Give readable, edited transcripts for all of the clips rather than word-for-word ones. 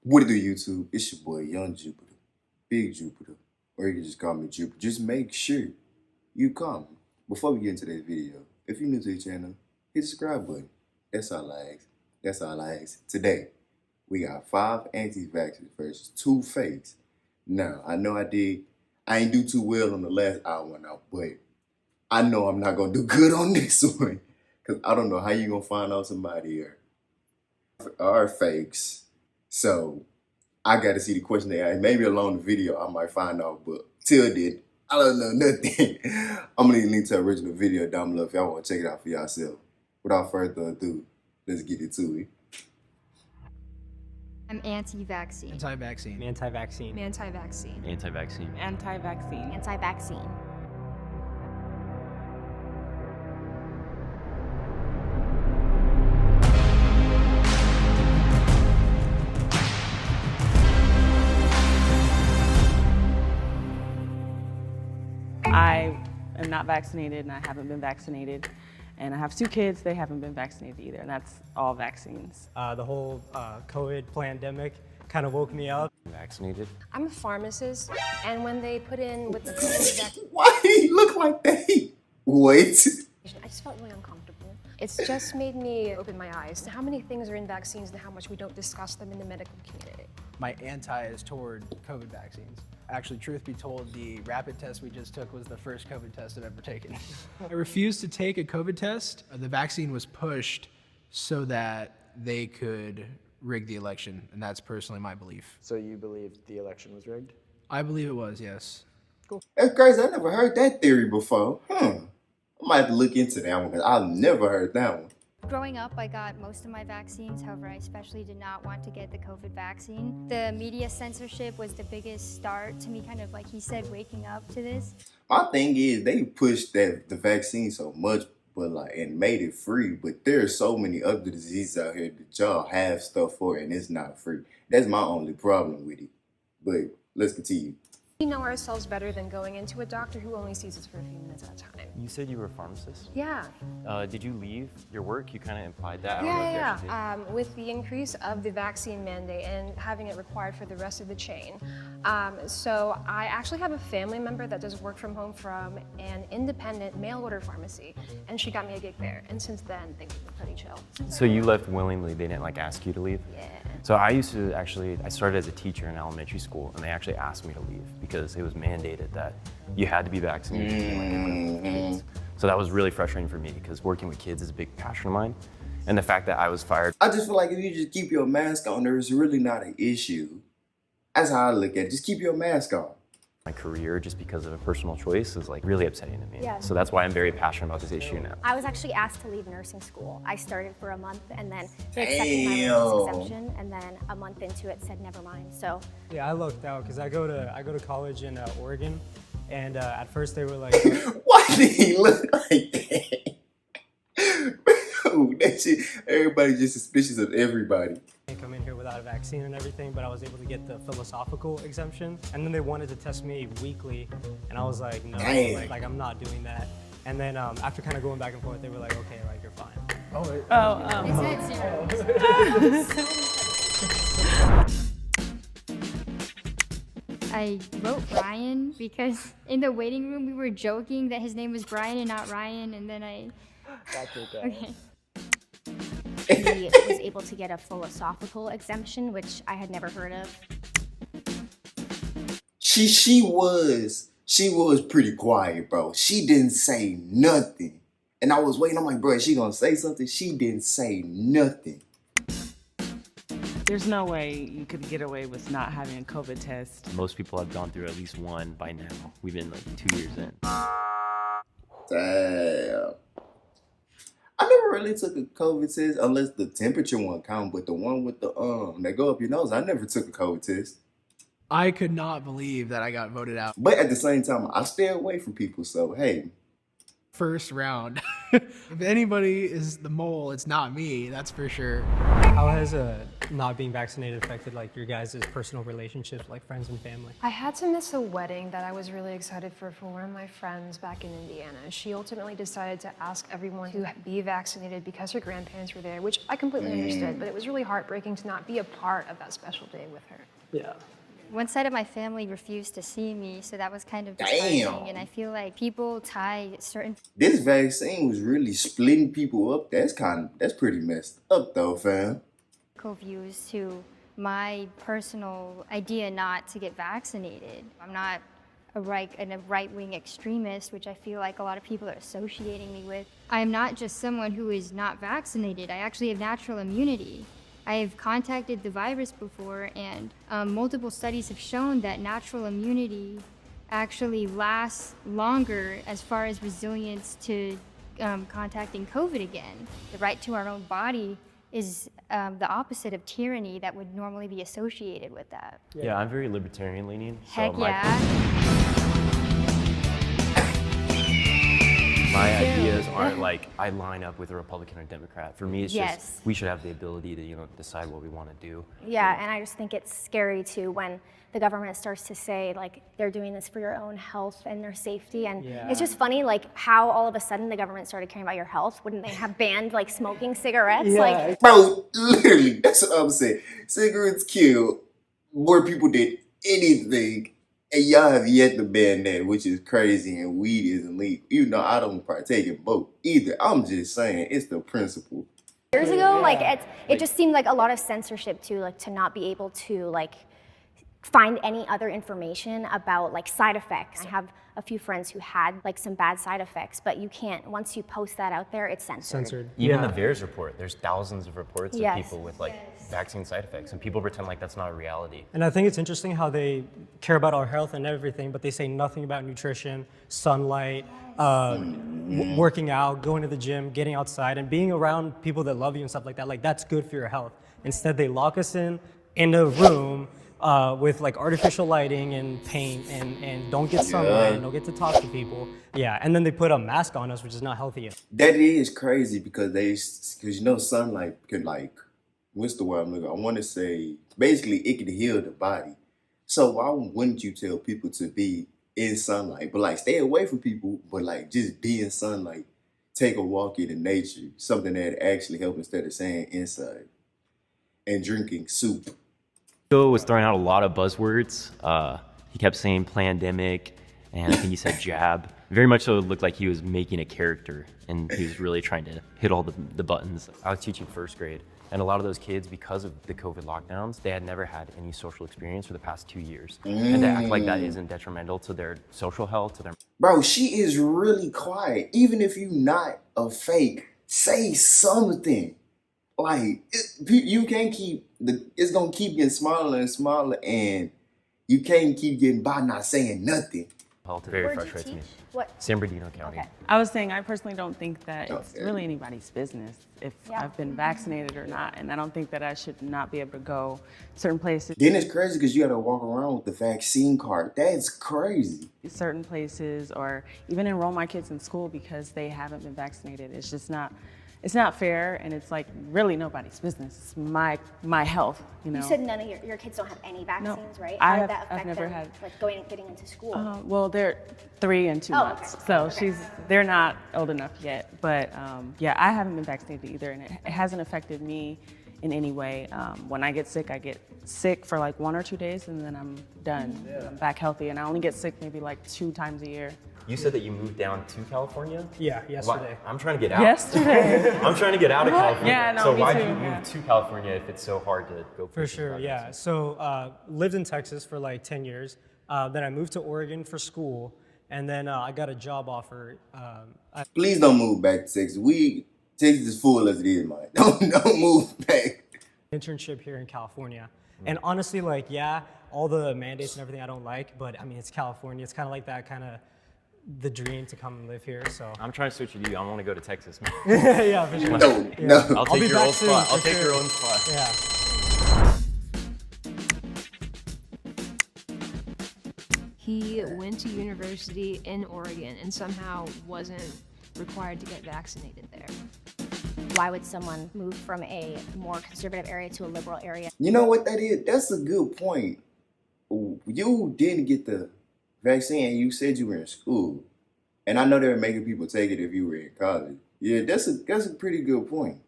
What it do, YouTube? It's your boy, Young Jupiter, Big Jupiter, or you can just call me Jupiter. Just make sure you comment. Before we get into this video, if you're new to the channel, hit the subscribe button. That's all I ask. That's all I ask. Today, we got 5 anti-vaxxers versus 2 fakes. Now, I know I ain't do too well on the last hour now, but I know I'm not gonna do good on this one. Cause I don't know how you gonna find out somebody are fakes. So I got to see the question they asked. Maybe along the video I might find out, but till then, I don't know nothing. I'm gonna leave a link to the original video down below if y'all want to check it out for yourself. Without further ado, let's get into it. I'm anti-vaccine. Anti-vaccine. Anti-vaccine. Anti-vaccine. Anti-vaccine. Anti-vaccine. Anti-vaccine. I am not vaccinated and I haven't been vaccinated. And I have 2 kids, they haven't been vaccinated either, and that's all vaccines. The whole COVID pandemic kind of woke me up. Vaccinated. I'm a pharmacist, and when they put in with the COVID vaccine, Why he look like that? Wait. I just felt really uncomfortable. It's just made me open my eyes to how many things are in vaccines and how much we don't discuss them in the medical community. My anti is toward COVID vaccines. Actually, truth be told, the rapid test we just took was the first COVID test I've ever taken. I refused to take a COVID test. The vaccine was pushed so that they could rig the election, and that's personally my belief. So you believe the election was rigged? I believe it was, yes. That's crazy. I never heard that theory before. I might have to look into that one because I've never heard that one. Growing up, I got most of my vaccines. However, I especially did not want to get the COVID vaccine. The media censorship was the biggest start to me kind of, like he said, waking up to this. My thing is they pushed the vaccine so much, but and made it free. But there are so many other diseases out here that y'all have stuff for and it's not free. That's my only problem with it. But let's continue. We know ourselves better than going into a doctor who only sees us for a few minutes at a time. You said you were a pharmacist? Yeah. Did you leave your work? You kind of implied that. I don't know if you actually did. With the increase of the vaccine mandate and having it required for the rest of the chain. So I actually have a family member that does work from home from an independent mail order pharmacy, and she got me a gig there. And since then, things have been pretty chill. So you left willingly, they didn't ask you to leave? Yeah. So I used to I started as a teacher in elementary school, and they actually asked me to leave because it was mandated that you had to be vaccinated to be with kids. So that was really frustrating for me because working with kids is a big passion of mine. And the fact that I was fired. I just feel like if you just keep your mask on, there's really not an issue. That's how I look at it. Just keep your mask on. My career, just because of a personal choice, is really upsetting to me. Yeah. So that's why I'm very passionate about this issue now. I was actually asked to leave nursing school. I started for a month and then they accepted my religious exemption, and then a month into it said never mind. So Yeah, I lucked out because I go to college in Oregon, and at first they were like, Why did he look like that? That shit, everybody's just suspicious of everybody. can't come in here without a vaccine and everything, but I was able to get the philosophical exemption. And then they wanted to test me weekly, and I was like, no, Dang. like I'm not doing that. And then after kind of going back and forth, they were like, okay, you're fine. I wrote Brian because in the waiting room we were joking that his name was Brian and not Ryan, and then okay. He was able to get a philosophical exemption, which I had never heard of. She was pretty quiet, bro. She didn't say nothing. And I was waiting, I'm like, bro, is she gonna say something? She didn't say nothing. There's no way you could get away with not having a COVID test. Most people have gone through at least one by now. We've been 2 years in. Damn. I never really took a COVID test unless the temperature one count, but the one with the that go up your nose, I never took a COVID test. I could not believe that I got voted out. But at the same time, I stay away from people, so hey. First round. If anybody is the mole, it's not me, that's for sure. How has not being vaccinated affected like your guys' personal relationships, like friends and family? I had to miss a wedding that I was really excited for one of my friends back in Indiana. She ultimately decided to ask everyone to be vaccinated because her grandparents were there, which I completely understood, but it was really heartbreaking to not be a part of that special day with her. Yeah. One side of my family refused to see me, so that was kind of disheartening. Damn. And I feel like people tie certain This vaccine was really splitting people up. That's pretty messed up though, fam. views to my personal idea not to get vaccinated. I'm not a right-wing extremist, which I feel like a lot of people are associating me with. I am not just someone who is not vaccinated. I actually have natural immunity. I have contacted the virus before, and multiple studies have shown that natural immunity actually lasts longer as far as resilience to contacting COVID again. The right to our own body is the opposite of tyranny that would normally be associated with that. Yeah, I'm very libertarian leaning. Heck so yeah. My ideas aren't like I line up with a Republican or Democrat. For me, it's Yes. just we should have the ability to decide what we want to do. Yeah, and I just think it's scary too when the government starts to say like they're doing this for your own health and their safety, and it's just funny like how all of a sudden the government started caring about your health. Wouldn't they have banned like smoking cigarettes? Like, Bro, literally, that's what I'm saying. Cigarettes kill more people than anything. And y'all have yet to ban that, which is crazy, and weed isn't legal. Even though I don't partake in both either. I'm just saying, it's the principle. years ago, like it just seemed like a lot of censorship too, like to not be able to like find any other information about like side effects. I have a few friends who had like some bad side effects, but you can't, once you post that out there, it's censored. Even the VAERS report, there's thousands of reports Yes. of people with like vaccine side effects, and people pretend like that's not a reality. And I think it's interesting how they care about our health and everything, but they say nothing about nutrition, sunlight, working out, going to the gym, getting outside, and being around people that love you and stuff like that. Like that's good for your health. Instead, they lock us in a room with like artificial lighting and paint and don't get sunlight and don't get to talk to people. Yeah, and then they put a mask on us, which is not healthy. That is crazy because sunlight can like, what's the word I'm looking? I want to say basically it can heal the body. So why wouldn't you tell people to be in sunlight, but like stay away from people, but like just be in sunlight, take a walk in nature, something that actually helps instead of saying inside and drinking soup. Bill was throwing out a lot of buzzwords. He kept saying pandemic, and I think he said jab. Very much so it looked like he was making a character, and he was really trying to hit all the buttons. I was teaching first grade, and a lot of those kids, because of the COVID lockdowns, they had never had any social experience for the past 2 years. And to act like that isn't detrimental to their social health, to their... Bro, she is really quiet. Even if you not a fake, say something. Like, you can't keep, it's going to keep getting smaller and smaller, and you can't keep getting by not saying nothing. Health very Where'd you frustrates me. teach? What? San Bernardino County. Okay. I was saying I personally don't think that it's really anybody's business if Yeah. I've been vaccinated or not, and I don't think that I should not be able to go certain places. Then it's crazy because you got to walk around with the vaccine card. That's crazy. Certain places, or even enroll my kids in school because they haven't been vaccinated. It's just not. It's not fair, and it's like really nobody's business. It's my health, you know. You said none of your kids don't have any vaccines, No, right? I How did have- that affect I've never them, had- like getting into school? Well, they're 3 and 2 Oh, months, okay. so Okay. they're not old enough yet. But yeah, I haven't been vaccinated either, and it hasn't affected me in any way. When I get sick for like 1 or 2 days, and then I'm done. I'm back healthy, and I only get sick maybe like 2 times a year. You said that you moved down to California? Yeah, yesterday. I'm trying to get out. Yesterday. I'm trying to get out of California. Yeah, no, so me why too, did you yeah. move to California if it's so hard to go? For places sure, without yeah. vaccines? So lived in Texas for like 10 years. Then I moved to Oregon for school, and then I got a job offer. Please don't move back to Texas. Texas is full as it is, man. Don't move back. Internship here in California. And honestly, like, yeah, all the mandates and everything I don't like, but I mean, it's California. It's kind of like that kind of the dream to come and live here, so. I'm trying to switch with you. I want to go to Texas, man. Yeah, for sure. No. I'll be take your back old soon, spot. I'll for take sure. your own spot. Yeah. He went to university in Oregon and somehow wasn't required to get vaccinated there. Why would someone move from a more conservative area to a liberal area? You know what that is? That's a good point. You didn't get the vaccine and you said you were in school. And I know they were making people take it if you were in college. Yeah, that's a pretty good point.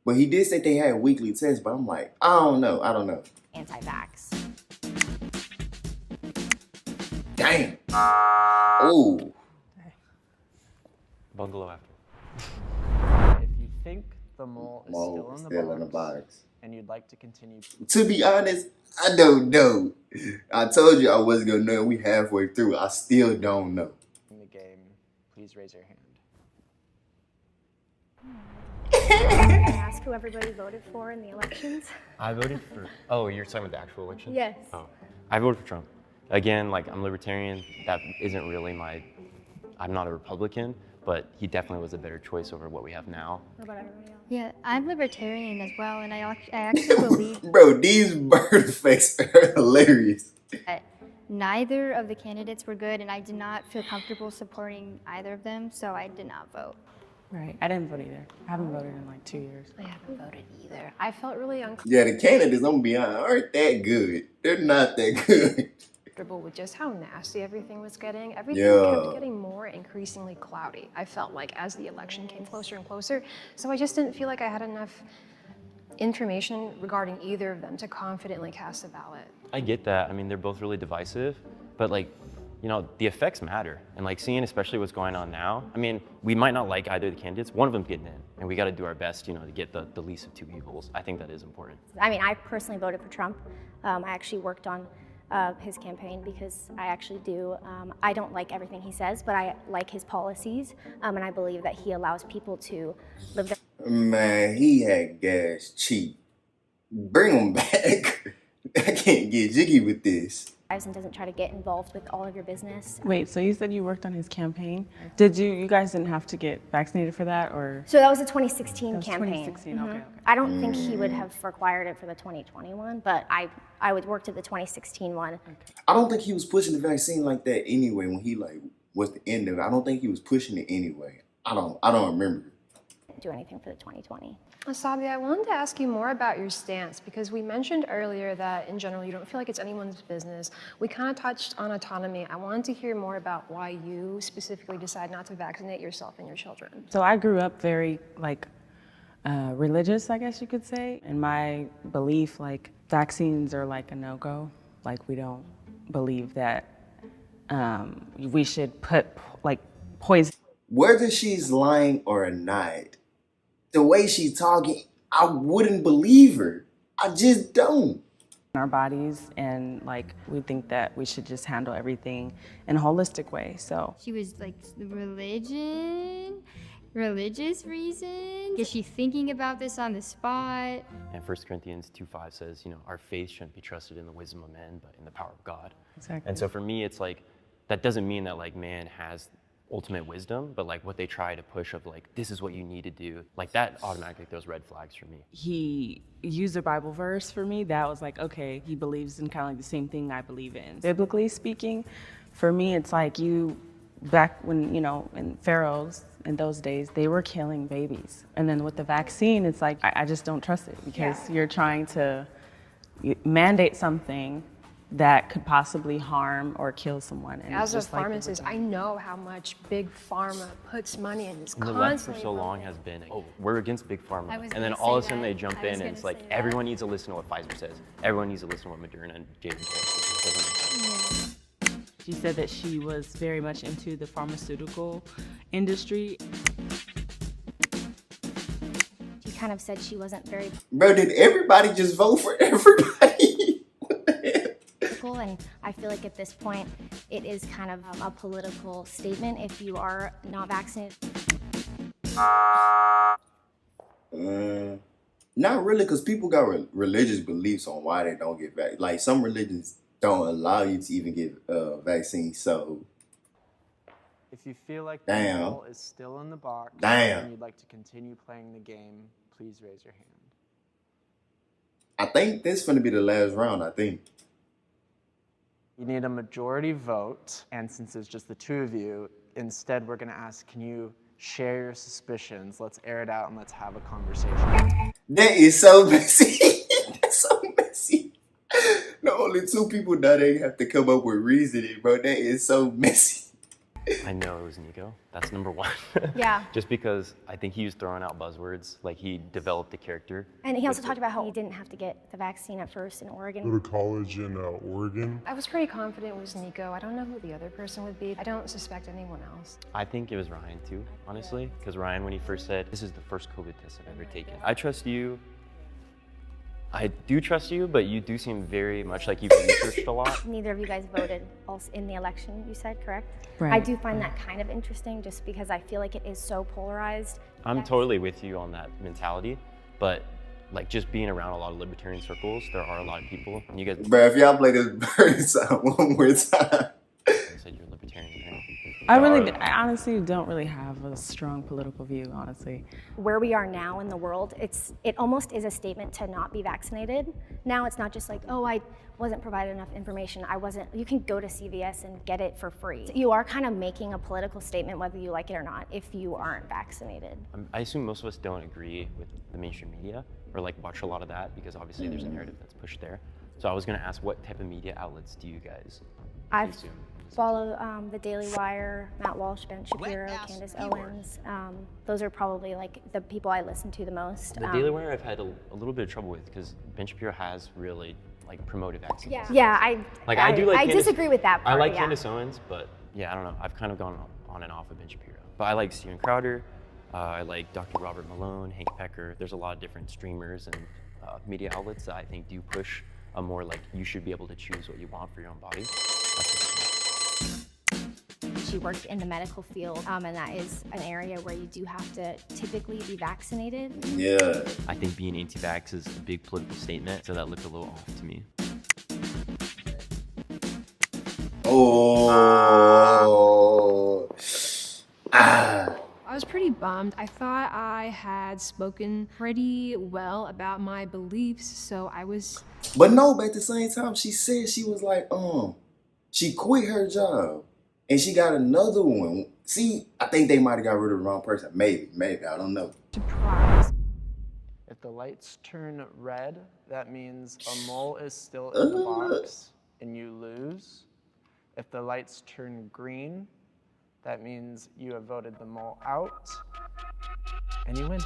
But he did say they had weekly tests, but I'm like, I don't know. Anti-vax. Damn. Oh. Bungalow after. If you think the mole is still in the box, and you'd like to continue. To be honest, I don't know. I told you I wasn't gonna know. We halfway through. I still don't know. In the game, please raise your hand. Can I ask who everybody voted for in the elections? I voted for, oh, you're talking about the actual election? Yes. Oh, I voted for Trump. Again, like, I'm libertarian. That isn't really I'm not a Republican, but he definitely was a better choice over what we have now. What about everybody else? Yeah, I'm libertarian as well, and I actually believe Bro, these bird effects are hilarious. that neither of the candidates were good, and I did not feel comfortable supporting either of them, so I did not vote. Right. I didn't vote either. I haven't voted in like 2 years. I haven't voted either. I felt really Yeah, the candidates, I'm gonna be honest, aren't that good. They're not that good. uncomfortable with just how nasty everything was getting. Everything kept getting more increasingly cloudy, I felt like, as the election came closer and closer. So I just didn't feel like I had enough information regarding either of them to confidently cast a ballot. I get that. I mean, they're both really divisive, but like, you know, the effects matter. And like seeing especially what's going on now, I mean, we might not like either of the candidates, one of them's getting in, and we gotta do our best, you know, to get the least of two evils. I think that is important. I mean, I personally voted for Trump. I actually worked on his campaign because I actually do. I don't like everything he says, but I like his policies, and I believe that he allows people to live their... Man, he had gas cheap. Bring him back. I can't get jiggy with this. And doesn't try to get involved with all of your business. Wait, so you said you worked on his campaign? Did you guys didn't have to get vaccinated for that, or? So that was a 2016 That was campaign. 2016, okay. I don't think he would have required it for the 2021, but I would work to the 2016 one. Okay. I don't think he was pushing the vaccine like that anyway when he like was the end of it. I don't think he was pushing it anyway. I don't remember. Didn't do anything for the 2020. Asabi, I wanted to ask you more about your stance because we mentioned earlier that in general you don't feel like it's anyone's business. We kind of touched on autonomy. I wanted to hear more about why you specifically decide not to vaccinate yourself and your children. So I grew up very religious, I guess you could say. In my belief, like vaccines are like a no-go. Like we don't believe that we should put like poison. Whether she's lying or not, the way she's talking, I wouldn't believe her. I just don't. Our bodies, and like we think that we should just handle everything in a holistic way. So She was like, religious reason? Is she thinking about this on the spot? And 1 Corinthians 2:5 says, you know, our faith shouldn't be trusted in the wisdom of men, but in the power of God. Exactly. And so for me, it's like, that doesn't mean that like man has ultimate wisdom, but like what they try to push of like, this is what you need to do, like that automatically throws red flags for me. He used a Bible verse for me that was like, okay, he believes in kind of like the same thing I believe in. Biblically speaking, for me, it's like back when, you know, in Pharaohs in those days, they were killing babies. And then with the vaccine, it's like, I just don't trust it because you're trying to mandate something that could possibly harm or kill someone. And as a just pharmacist, I know how much Big Pharma puts money in this And the left for so long has been, oh, we're against Big Pharma. And then all of a sudden they jump in and it's like, everyone needs to listen to what Pfizer says. Everyone needs to listen to what Moderna and J&J says. She said that she was very much into the pharmaceutical industry. She kind of said she wasn't very... Bro, did everybody just vote for everybody? What the hell? And I feel like at this point, it is kind of a political statement if you are not vaccinated. Not really, because people got religious beliefs on why they don't get vaccinated. Like some religions don't allow you to even get vaccines, so. If you feel like the ball is still in the box and you'd like to continue playing the game, please raise your hand. I think this is going to be the last round, I think. You need a majority vote, and since it's just the two of you, instead we're gonna ask, can you share your suspicions? Let's air it out and let's have a conversation. That is so messy. That's so messy. Not only two people now they have to come up with reasoning, bro. That is so messy. I know it was Nico. That's number one. Yeah. Just because I think he was throwing out buzzwords, like he developed a character. And he also talked about how he didn't have to get the vaccine at first in Oregon. Go to college in Oregon. I was pretty confident it was Nico. I don't know who the other person would be. I don't suspect anyone else. I think it was Ryan too, honestly, because Ryan, when he first said, this is the first COVID test I've ever taken. I trust you. I do trust you, but you do seem very much like you've researched a lot. Neither of you guys voted also in the election, you said, correct? Right. I do find that kind of interesting just because I feel like it is so polarized. I'm totally with you on that mentality, but like just being around a lot of libertarian circles, there are a lot of people, and you guys. Bro, if y'all play this bird sound one more time. Said you're libertarian, right? I honestly don't really have a strong political view, honestly. Where we are now in the world, it almost is a statement to not be vaccinated. Now it's not just like, oh, I wasn't provided enough information. You can go to CVS and get it for free. You are kind of making a political statement whether you like it or not if you aren't vaccinated. I assume most of us don't agree with the mainstream media or like watch a lot of that because obviously there's a narrative that's pushed there. So I was gonna ask, what type of media outlets do you guys consume? Follow the Daily Wire, Matt Walsh, Ben Shapiro, Candace Owens. Those are probably like the people I listen to the most. The Daily Wire I've had a little bit of trouble with because Ben Shapiro has really like promoted vaccines. Yeah, I disagree with that part. I like Candace Owens, but yeah, I don't know. I've kind of gone on and off of Ben Shapiro. But I like Steven Crowder. I like Dr. Robert Malone, Hank Pecker. There's a lot of different streamers and media outlets that I think do push a more like you should be able to choose what you want for your own body. She worked in the medical field, and that is an area where you do have to typically be vaccinated. Yeah. I think being anti-vax is a big political statement, so that looked a little off to me. Oh. I was pretty bummed. I thought I had spoken pretty well about my beliefs, so I was... But no, but at the same time, she said she was like, she quit her job and she got another one. See, I think they might have got rid of the wrong person. Maybe, I don't know. Surprise. If the lights turn red, that means a mole is still in the box and you lose. If the lights turn green, that means you have voted the mole out and you win.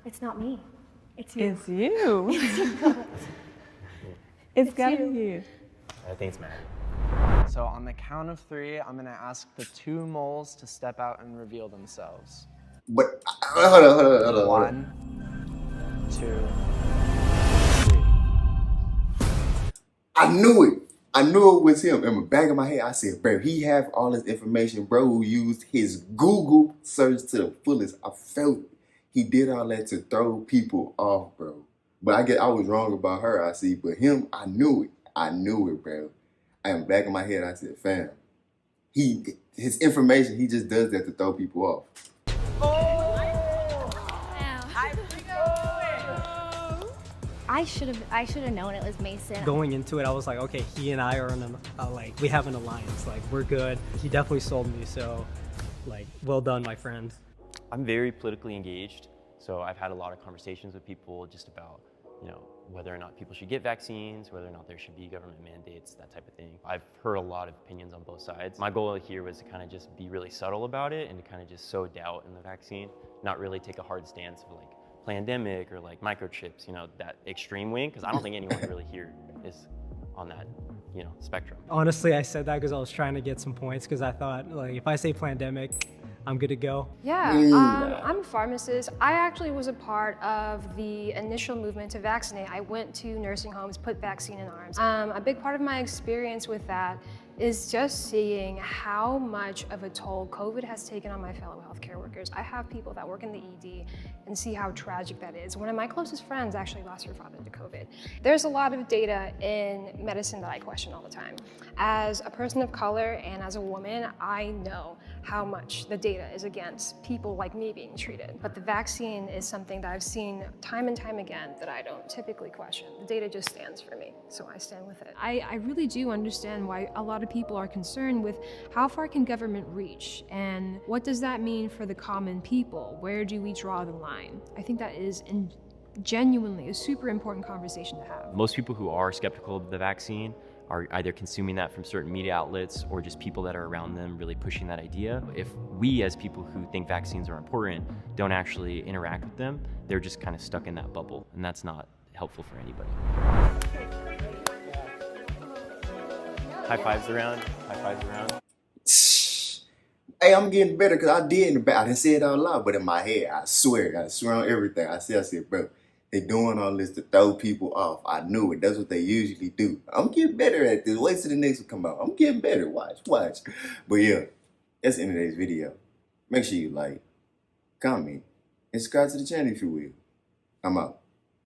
It's not me. It's you. It's you. It's gotta be you. I think it's Maddie. So on the count of 3, I'm gonna ask the 2 moles to step out and reveal themselves. But hold on. 1, 2, 3. I knew it. I knew it was him. In the back of my head, I said, bro, he have all this information. Bro, who used his Google search to the fullest. I felt it. He did all that to throw people off, bro. But I was wrong about her, I see. But him, I knew it. I knew it, bro. And back in my head, I said, fam, his information, he just does that to throw people off. I should have known it was Mason. Going into it, I was like, okay, he and I are in we have an alliance. Like, we're good. He definitely sold me. So, like, well done, my friend. I'm very politically engaged, so I've had a lot of conversations with people just about, whether or not people should get vaccines, whether or not there should be government mandates, that type of thing. I've heard a lot of opinions on both sides. My goal here was to kind of just be really subtle about it and to kind of just sow doubt in the vaccine, not really take a hard stance of like pandemic or like microchips, that extreme wing, because I don't think anyone really here is on that, spectrum. Honestly, I said that because I was trying to get some points because I thought, like, if I say pandemic, I'm good to go. Yeah, I'm a pharmacist. I actually was a part of the initial movement to vaccinate. I went to nursing homes, put vaccine in arms. A big part of my experience with that is just seeing how much of a toll COVID has taken on my fellow healthcare workers. I have people that work in the ED and see how tragic that is. One of my closest friends actually lost her father to COVID. There's a lot of data in medicine that I question all the time. As a person of color and as a woman, I know how much the data is against people like me being treated. But the vaccine is something that I've seen time and time again that I don't typically question. The data just stands for me, so I stand with it. I really do understand why a lot of people are concerned with how far can government reach and what does that mean for the common people? Where do we draw the line? I think that is genuinely a super important conversation to have. Most people who are skeptical of the vaccine are either consuming that from certain media outlets or just people that are around them really pushing that idea. If we as people who think vaccines are important don't actually interact with them, they're just kind of stuck in that bubble, and that's not helpful for anybody. High fives around, high fives around. Hey, I'm getting better because I didn't say it out loud, but in my head, I swear on everything. I said, bro, they doing all this to throw people off. I knew it. That's what they usually do. I'm getting better at this. Wait till the next one come out. I'm getting better. Watch. But yeah, that's the end of today's video. Make sure you like, comment, and subscribe to the channel if you will. I'm out.